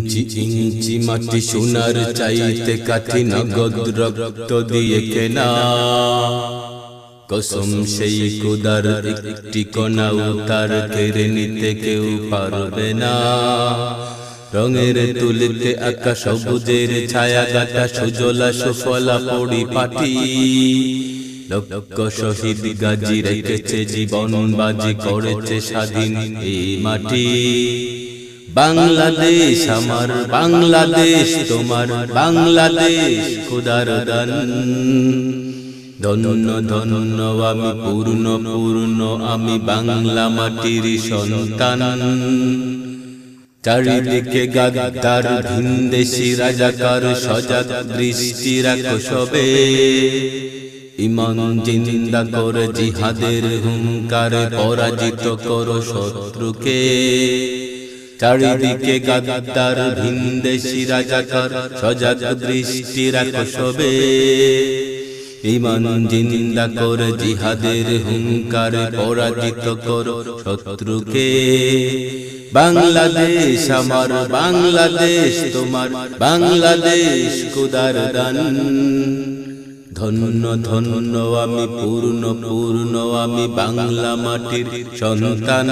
ইঞ্চি ইঞ্চি মাটি সোনার চাইতে কাঠি নগদ রক্ত দিয়ে কেনা কসম সেই খোদার একটি কণাও তার কেড়ে নিতে কেউ পারবে না। রঙের তুলিতে আঁকা সবুজের ছায়া গাটা সুজলা সুফলা পরিপাটি লক্ষ শহীদ গাজী রেখেছে জীবন বাজি করেছে স্বাধীন এই মাটি। বাংলাদেশ আমার বাংলাদেশ তোমার বাংলাদেশ খোদার দান। ধন্য ধন্য আমি পূর্ণ পূর্ণ আমি বাংলা মাটির সন্তান। চারিদিকে গাদ্দার ভিনদেশি রাজাকার সজাগ দৃষ্টি রাখো সবে। ইমান জিন্দা করে জিহাদের হুঙ্কারে পরাজিত করো শত্রুকে। চারিদিকে গাদ্দার ভিনদেশি রাজাকার সজাগ দৃষ্টি রাখো সবে। ইমান জিন্দা করে জিহাদের হুঙ্কারে পরাজিত করো শত্রুকে। বাংলাদেশ আমার বাংলাদেশ তোমার বাংলাদেশ খোদার দান। ধন্য ধন্য আমি পূর্ণ পূর্ণ আমি বাংলা মাটির সন্তান।